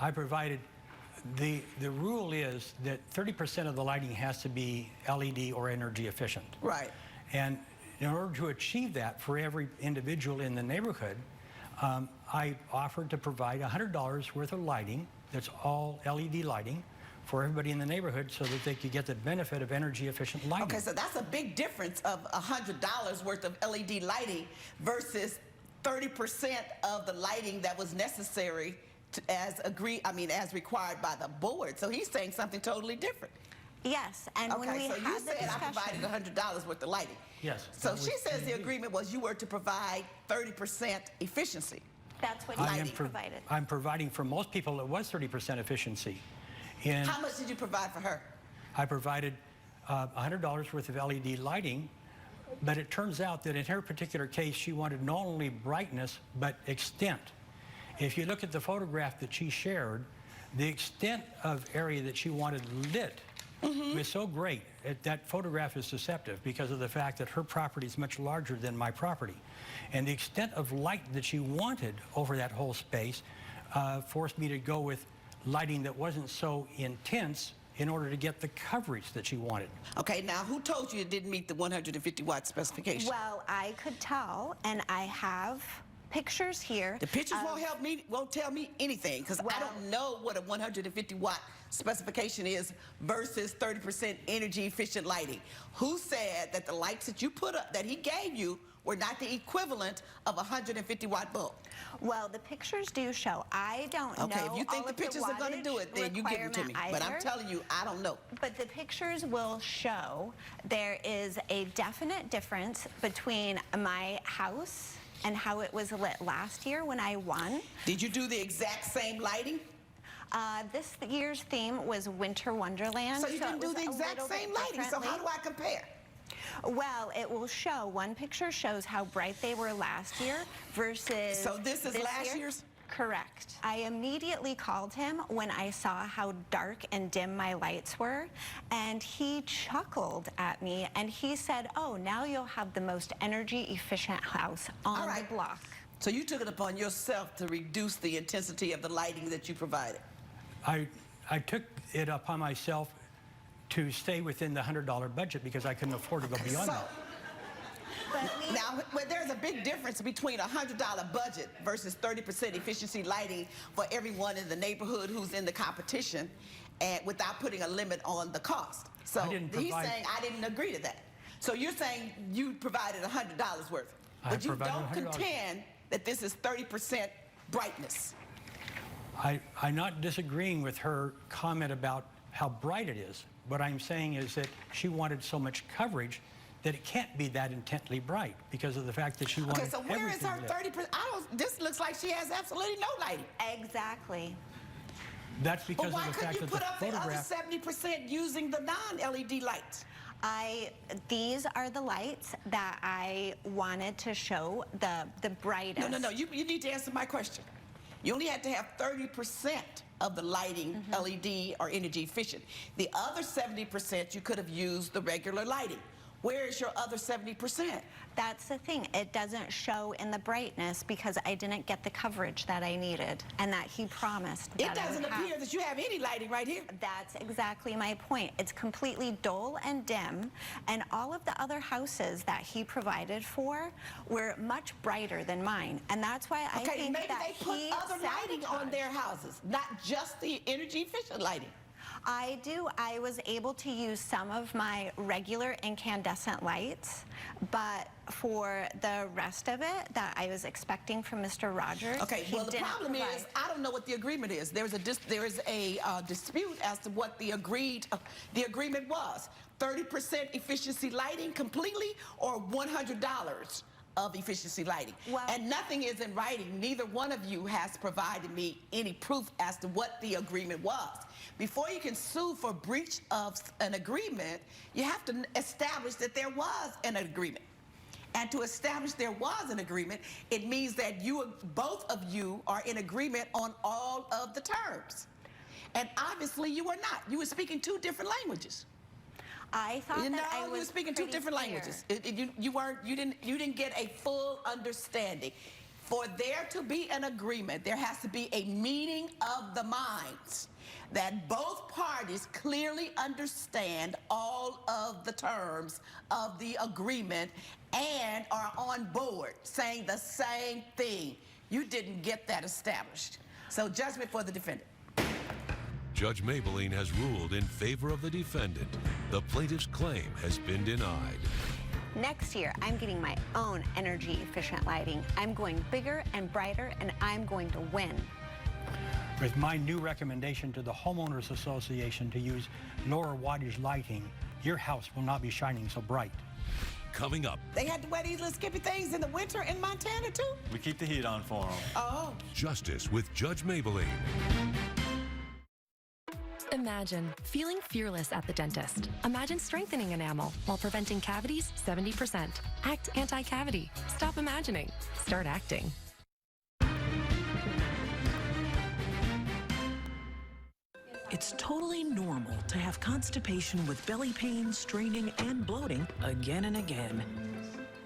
I provided, the rule is that 30% of the lighting has to be LED or energy efficient.
Right.
And in order to achieve that for every individual in the neighborhood, I offered to provide $100 worth of lighting, that's all LED lighting, for everybody in the neighborhood so that they could get the benefit of energy efficient lighting.
Okay, so that's a big difference of $100 worth of LED lighting versus 30% of the lighting that was necessary to, as required by the board. So he's saying something totally different.
Yes, and when we
so
had
you
the
said
discussion,
I provided $100 worth of lighting.
Yes.
So she says the agreement was you were to provide 30% efficiency.
That's what lighting provided.
I'm providing for most people it was 30% efficiency.
How much did you provide for her?
I provided $100 worth of LED lighting, but it turns out that in her particular case she wanted not only brightness but extent. If you look at the photograph that she shared, the extent of area that she wanted lit was so great. That photograph is deceptive because of the fact that her property is much larger than my property. And the extent of light that she wanted over that whole space forced me to go with lighting that wasn't so intense in order to get the coverage that she wanted.
Okay, now who told you it didn't meet the 150 watt specification?
Well, I could tell, and I have pictures here.
The pictures won't tell me anything because I don't know what a 150 watt specification is versus 30% energy efficient lighting. Who said that the lights that you put up, that he gave you, were not the equivalent of a 150 watt bulb?
Well, the pictures do show. I don't know.
Okay, if you think the pictures are going to do it, then you give it to me. But I'm telling you, I don't know.
But the pictures will show there is a definite difference between my house and how it was lit last year when I won.
Did you do the exact same lighting?
This year's theme was Winter Wonderland.
So you didn't do the exact same lighting, so how do I compare?
Well, it will show. One picture shows how bright they were last year versus
So this is last year's?
Correct. I immediately called him when I saw how dark and dim my lights were, and he chuckled at me, and he said, oh, now you'll have the most energy efficient house on the block.
So you took it upon yourself to reduce the intensity of the lighting that you provided?
I took it upon myself to stay within the $100 budget because I couldn't afford to go beyond that.
Now, there's a big difference between a $100 budget versus 30% efficiency lighting for everyone in the neighborhood who's in the competition, and without putting a limit on the cost. So he's saying I didn't agree to that. So you're saying you provided $100 worth, but you don't contend that this is 30% brightness.
I'm not disagreeing with her comment about how bright it is. What I'm saying is that she wanted so much coverage that it can't be that intently bright because of the fact that she wanted
Okay, so where is her
everything lit.
30%? This looks like she has absolutely no lighting.
Exactly.
That's because
But why
of the fact
couldn't you
that
put
the
up the other
photograph...
70% using the non-LED lights?
These are the lights that I wanted to show the brightest.
No, you need to answer my question. You only had to have 30% of the lighting LED or energy efficient. The other 70% you could have used the regular lighting. Where is your other 70%?
That's the thing. It doesn't show in the brightness because I didn't get the coverage that I needed and that he promised.
It doesn't appear that you have any lighting right here.
That's exactly my point. It's completely dull and dim, and all of the other houses that he provided for were much brighter than mine, and that's why I think
maybe
that
they put other lighting on their houses, not just the energy efficient lighting.
I do. I was able to use some of my regular incandescent lights, but for the rest of it that I was expecting from Mr. Rogers,
okay, well, the problem
provide.
is I don't know what the agreement is. There is a dispute as to what the agreement was. 30% efficiency lighting completely, or $100 of efficiency lighting. And nothing is in writing. Neither one of you has provided me any proof as to what the agreement was. Before you can sue for breach of an agreement, you have to establish that there was an agreement. And to establish there was an agreement, it means that both of you are in agreement on all of the terms. And obviously you were not. You were speaking two different languages.
I thought that I was
you were speaking two different languages. You didn't get a full understanding. For there to be an agreement, there has to be a meeting of the minds, that both parties clearly understand all of the terms of the agreement and are on board saying the same thing. You didn't get that established. So judgment for the defendant.
Judge Maybelline has ruled in favor of the defendant. The plaintiff's claim has been denied.
Next year, I'm getting my own energy-efficient lighting. I'm going bigger and brighter, and I'm going to win.
With my new recommendation to the Homeowners Association to use lower wattage lighting, your house will not be shining so bright.
Coming up.
They had to wear these little skippy things in the winter in Montana, too?
We keep the heat on for them.
Oh.
Justice with Judge Maybelline.
Imagine feeling fearless at the dentist. Imagine strengthening enamel while preventing cavities 70%. Act anti-cavity. Stop imagining. Start acting.
It's totally normal to have constipation with belly pain, straining, and bloating again and again.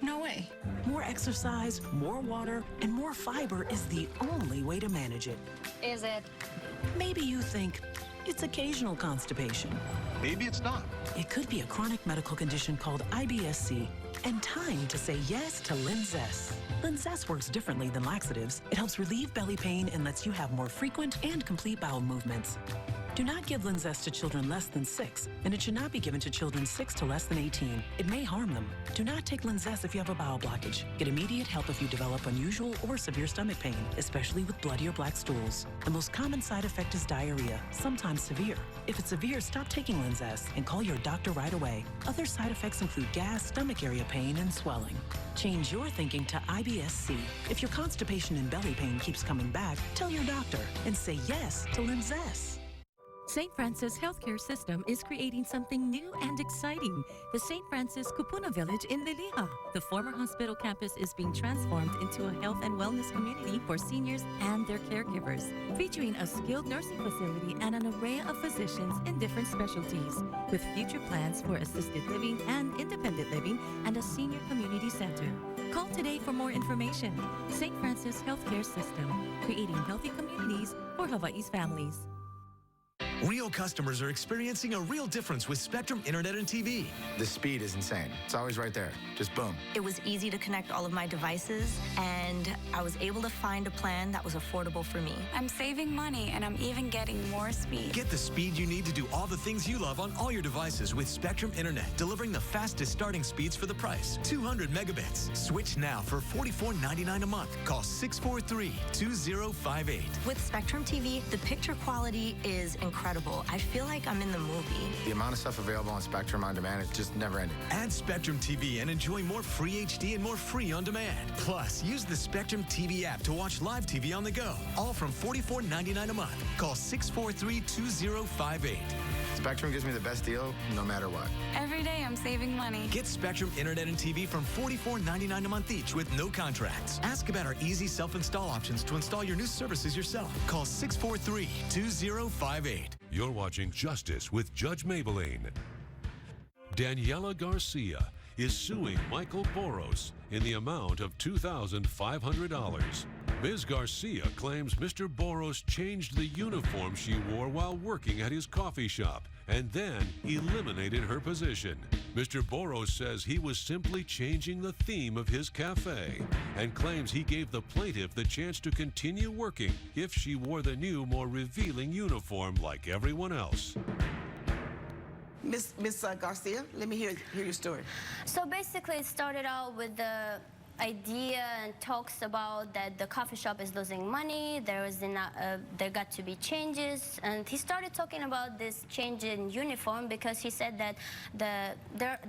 No way. More exercise, more water, and more fiber is the only way to manage it.
Is it?
Maybe you think it's occasional constipation.
Maybe it's not.
It could be a chronic medical condition called IBS-C. And time to say yes to Linzess. Linzess works differently than laxatives. It helps relieve belly pain and lets you have more frequent and complete bowel movements. Do not give Linzess to children less than 6, and it should not be given to children 6 to less than 18. It may harm them. Do not take Linzess if you have a bowel blockage. Get immediate help if you develop unusual or severe stomach pain, especially with bloody or black stools. The most common side effect is diarrhea, sometimes severe. If it's severe, stop taking Linzess and call your doctor right away. Other side effects include gas, stomach area pain, and swelling. Change your thinking to IBS-C. If your constipation and belly pain keeps coming back, tell your doctor and say yes to Linzess.
St. Francis Healthcare System is creating something new and exciting. The St. Francis Kupuna Village in Liliha. The former hospital campus is being transformed into a health and wellness community for seniors and their caregivers, featuring a skilled nursing facility and an array of physicians in different specialties, with future plans for assisted living and independent living and a senior community center. Call today for more information. St. Francis Healthcare System, creating healthy communities for Hawaii's families.
Real customers are experiencing a real difference with Spectrum Internet and TV.
The speed is insane. It's always right there. Just boom.
It was easy to connect all of my devices, and I was able to find a plan that was affordable for me.
I'm saving money, and I'm even getting more speed.
Get the speed you need to do all the things you love on all your devices with Spectrum Internet, delivering the fastest starting speeds for the price. 200 megabits. Switch now for $44.99 a month. Call 643-2058.
With Spectrum TV, the picture quality is incredible. I feel like I'm in the movie.
The amount of stuff available on Spectrum On Demand is just never ending.
Add Spectrum TV and enjoy more free HD and more free on demand. Plus, use the Spectrum TV app to watch live TV on the go. All from $44.99 a month. Call 643-2058.
Spectrum gives me the best deal no matter what.
Every day I'm saving money.
Get Spectrum Internet and TV from $44.99 a month each with no contracts. Ask about our easy self-install options to install your new services yourself. Call 643-2058.
You're watching Justice with Judge Maybelline. Daniela Garcia is suing Michael Boros in the amount of $2,500. Ms. Garcia claims Mr. Boros changed the uniform she wore while working at his coffee shop and then eliminated her position. Mr. Boros says he was simply changing the theme of his cafe and claims he gave the plaintiff the chance to continue working if she wore the new, more revealing uniform like everyone else.
Miss Garcia, let me hear your story.
So basically, it started out with the idea and talks about that the coffee shop is losing money. There got to be changes, and he started talking about this change in uniform because he said that there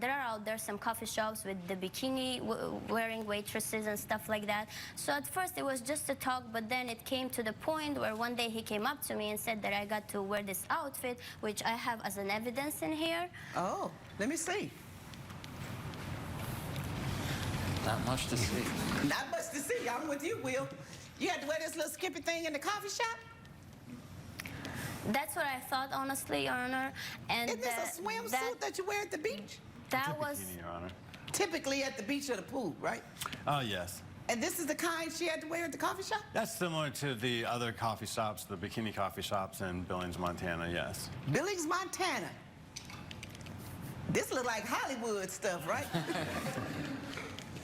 are out there some coffee shops with the bikini wearing waitresses and stuff like that. So at first it was just a talk, but then it came to the point where one day he came up to me and said that I got to wear this outfit, which I have as an evidence in here.
Oh, let me see.
Not much to see.
Not much to see. I'm with you, Will. You had to wear this little skippy thing in the coffee shop?
That's what I thought, honestly, Your Honor. And
isn't this a swimsuit that you wear at the beach?
That was
Bikini, Your Honor.
typically at the beach or the pool, right?
Oh, yes.
And this is the kind she had to wear at the coffee shop?
That's similar to the other coffee shops, the bikini coffee shops in Billings, Montana, yes.
Billings, Montana. This look like Hollywood stuff, right?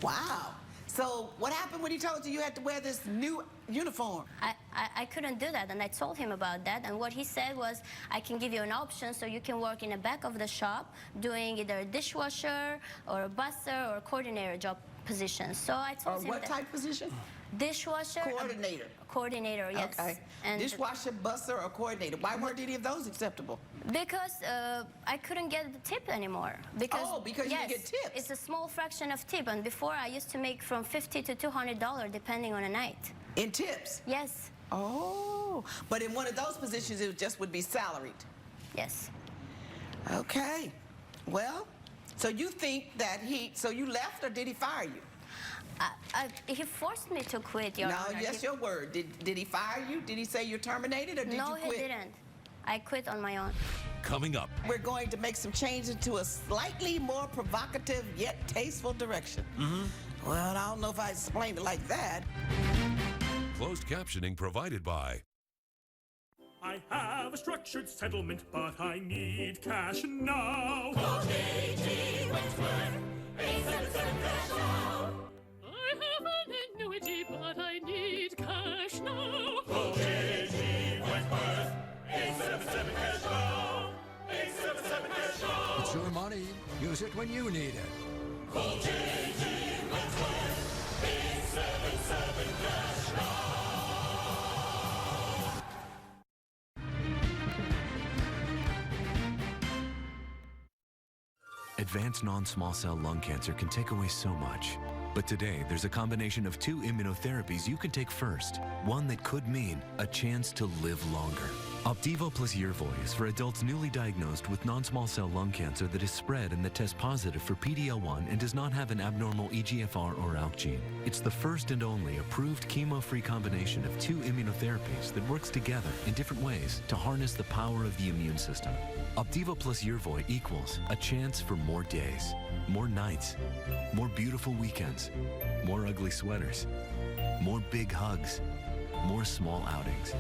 Wow. So what happened when he told you you had to wear this new uniform?
I couldn't do that, and I told him about that, and what he said was, I can give you an option so you can work in the back of the shop doing either a dishwasher or a busser or coordinator job position. So I told him
what type position?
Dishwasher.
Coordinator.
Coordinator, yes.
Okay.
And
dishwasher, busser, or coordinator. Why weren't any of those acceptable?
Because I couldn't get the tip anymore. Because
you didn't get tips.
It's a small fraction of tip, and before I used to make from $50 to $200 depending on a night.
In tips?
Yes.
Oh, but in one of those positions it just would be salaried?
Yes.
Okay. Well, so you think that so you left or did he fire you?
He forced me to quit, Your Honor.
No, yes, your word. Did he fire you? Did he say you're terminated or did you quit?
No, he didn't. I quit on my own.
Coming up.
We're going to make some changes to a slightly more provocative yet tasteful direction. Well, I don't know if I explained it like that.
Closed captioning provided by...
I have a structured settlement, but I need cash now.
Call J.G. Wentworth, 877 cash now.
I have an annuity, but I need cash now.
Call J.G. Wentworth, 877 cash now. 877 cash now.
It's your money. Use it when you need it.
Call J.G. Wentworth, 877 cash now.
Advanced non-small cell lung cancer can take away so much. But today, there's a combination of 2 immunotherapies you can take first. One that could mean a chance to live longer. Opdivo plus Yervoy is for adults newly diagnosed with non-small cell lung cancer that is spread and that tests positive for PD-L1 and does not have an abnormal EGFR or ALK gene. It's the first and only approved chemo-free combination of 2 immunotherapies that works together in different ways to harness the power of the immune system. Opdivo plus Yervoy equals a chance for more days, more nights, more beautiful weekends, more ugly sweaters, more big hugs, more small outings.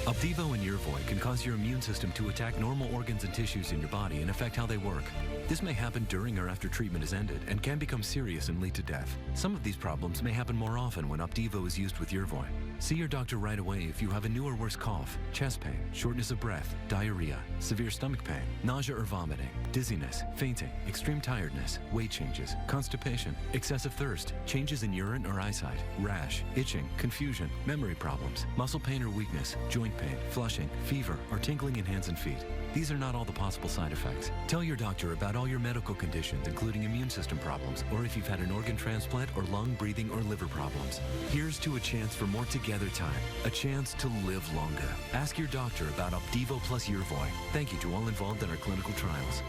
Opdivo and Yervoy can cause your immune system to attack normal organs and tissues in your body and affect how they work. This may happen during or after treatment is ended and can become serious and lead to death. Some of these problems may happen more often when Opdivo is used with Yervoy. See your doctor right away if you have a new or worse cough, chest pain, shortness of breath, diarrhea, severe stomach pain, nausea or vomiting, dizziness, fainting, extreme tiredness, weight changes, constipation, excessive thirst, changes in urine or eyesight, rash, itching, confusion, memory problems, muscle pain or weakness, joint pain, flushing, fever, or tingling in hands and feet. These are not all the possible side effects. Tell your doctor about all your medical conditions, including immune system problems, or if you've had an organ transplant or lung, breathing, or liver problems. Here's to a chance for more together time, a chance to live longer. Ask your doctor about Opdivo plus Yervoy. Thank you to all involved in our clinical trials.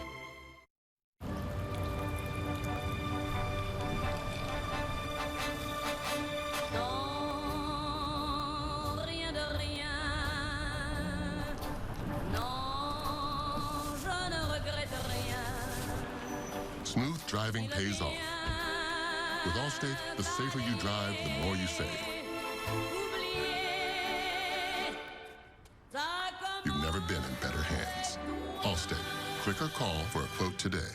Smooth
driving pays off. With Allstate, the safer you drive, the more you save. You've never been in better hands. Allstate. Click or call for a quote today.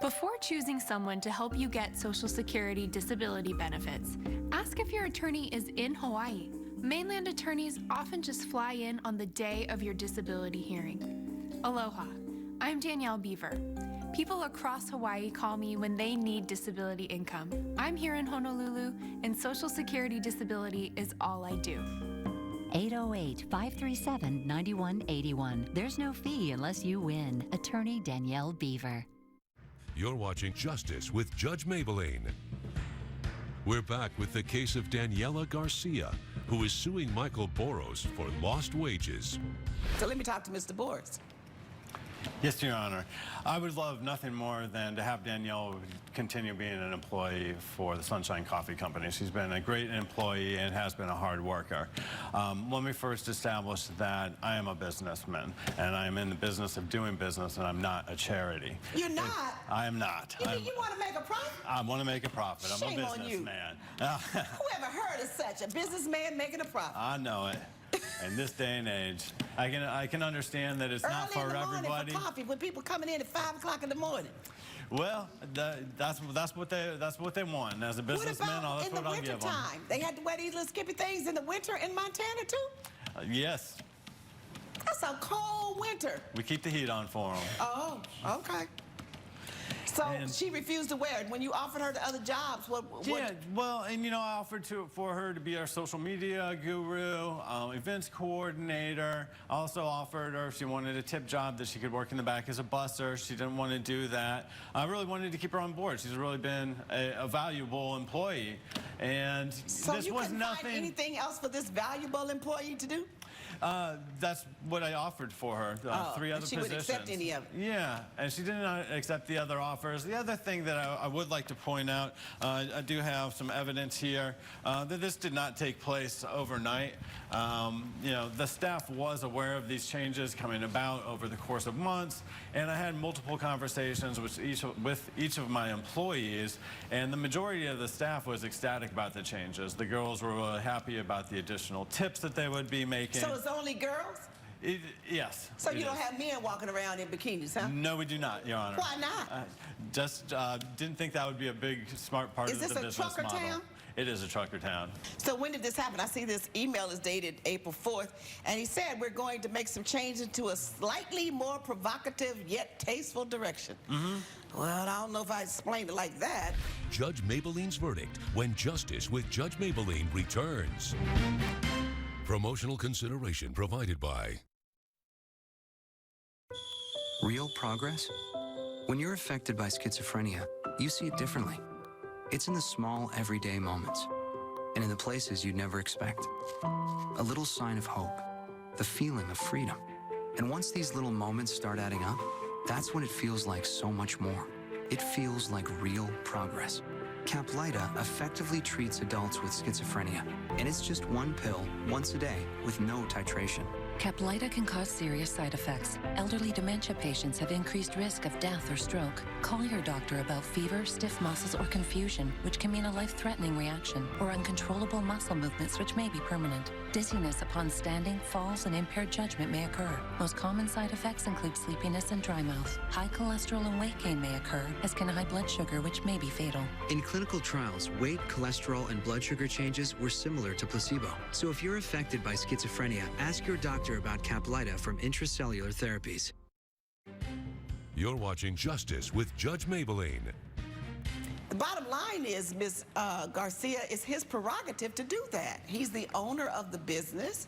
Before choosing someone to help you get Social Security disability benefits, ask if your attorney is in Hawaii. Mainland attorneys often just fly in on the day of your disability hearing. Aloha, I'm Danielle Beaver. People across Hawaii call me when they need disability income. I'm here in Honolulu, and Social Security disability is all I do.
808-537-9181. There's no fee unless you win. Attorney Danielle Beaver.
You're watching Justice with Judge Maybelline. We're back with the case of Daniela Garcia, who is suing Michael Boros for lost wages.
So let me talk to Mr. Boros.
Yes, Your Honor. I would love nothing more than to have Danielle continue being an employee for the Sunshine Coffee Company. She's been a great employee and has been a hard worker. Let me first establish that I am a businessman, and I am in the business of doing business, and I'm not a charity.
You're not?
I am not.
You mean you want to make a profit?
I want to make a profit. I'm
Shame
a
on you.
businessman.
Who ever heard of such a businessman making a profit?
I know it. In this day and age, I can understand that it's not for
Early in the
everybody.
morning for coffee, with people coming in at 5 o'clock in the morning.
Well, that's what they want. As a businessman,
What
that's
about in
what
the
I'll
winter
give them.
time? They had to wear these little skippy things in the winter in Montana too?
Yes,
That's a cold winter.
we keep the heat on for them.
Oh, okay. So she refused to wear it. When you offered her the other jobs, what?
Yeah, well, and you know, I offered for her to be our social media guru, events coordinator. I also offered her if she wanted a tip job that she could work in the back as a busser. She didn't want to do that. I really wanted to keep her on board. She's really been a valuable employee, and
So
this
you
was
couldn't
nothing.
find anything else for this valuable employee to do?
That's what I offered for her, 3 other
she
positions.
would accept any of it?
Yeah, and she did not accept the other offers. The other thing that I would like to point out, I do have some evidence here that this did not take place overnight. You know, the staff was aware of these changes coming about over the course of months, and I had multiple conversations with each of my employees, and the majority of the staff was ecstatic about the changes. The girls were really happy about the additional tips that they would be making.
So it's only girls?
Yes.
So
it
you don't
is.
have men walking around in bikinis, huh?
No, we do not, Your Honor.
Why not?
Just didn't think that would be a big, smart part
Is
of the
this a
business
trucker
model.
town?
It is a trucker town.
So when did this happen? I see this email is dated April 4th, and he said we're going to make some changes to a slightly more provocative yet tasteful direction. Well, I don't know if I explained it like that.
Judge Maybelline's verdict when Justice with Judge Maybelline returns. Promotional consideration provided by
Real progress? When you're affected by schizophrenia, you see it differently. It's in the small, everyday moments, and in the places you'd never expect. A little sign of hope, the feeling of freedom. And once these little moments start adding up, that's when it feels like so much more. It feels like real progress. Caplyta effectively treats adults with schizophrenia, and it's just 1 pill once a day with no titration.
Caplyta can cause serious side effects. Elderly dementia patients have increased risk of death or stroke. Call your doctor about fever, stiff muscles, or confusion, which can mean a life-threatening reaction, or uncontrollable muscle movements, which may be permanent. Dizziness upon standing, falls, and impaired judgment may occur. Most common side effects include sleepiness and dry mouth. High cholesterol and weight gain may occur, as can high blood sugar, which may be fatal.
In clinical trials, weight, cholesterol, and blood sugar changes were similar to placebo. So if you're affected by schizophrenia, ask your doctor about Caplyta from Intracellular Therapies.
You're watching Justice with Judge Maybelline.
The bottom line is, Ms. Garcia, it's his prerogative to do that. He's the owner of the business.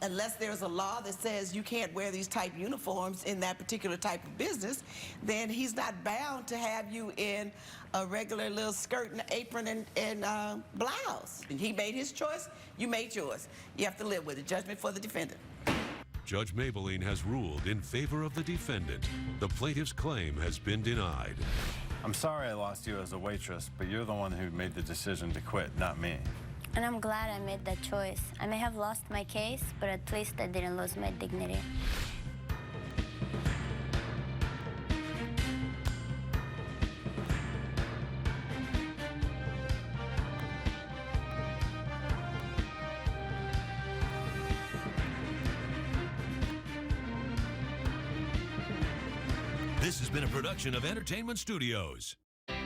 Unless there's a law that says you can't wear these type uniforms in that particular type of business, then he's not bound to have you in a regular little skirt and apron and blouse. And he made his choice, you made yours. You have to live with it. Judgment for the defendant.
Judge Maybelline has ruled in favor of the defendant. The plaintiff's claim has been denied.
I'm sorry I lost you as a waitress, but you're the one who made the decision to quit, not me.
And I'm glad I made that choice. I may have lost my case, but at least I didn't lose my dignity.
This has been a production of Entertainment Studios.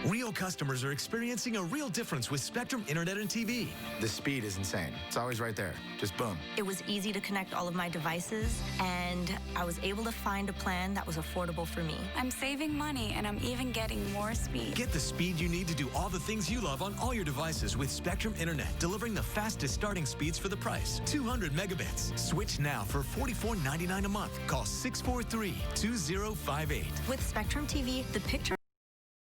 Real customers are experiencing a real difference with Spectrum Internet and TV.
The speed is insane. It's always right there. Just boom.
It was easy to connect all of my devices, and I was able to find a plan that was affordable for me.
I'm saving money and I'm even getting more speed.
Get the speed you need to do all the things you love on all your devices with Spectrum Internet, delivering the fastest starting speeds for the price. 200 megabits. Switch now for $44.99 a month. Call 643-2058.
With Spectrum TV, the picture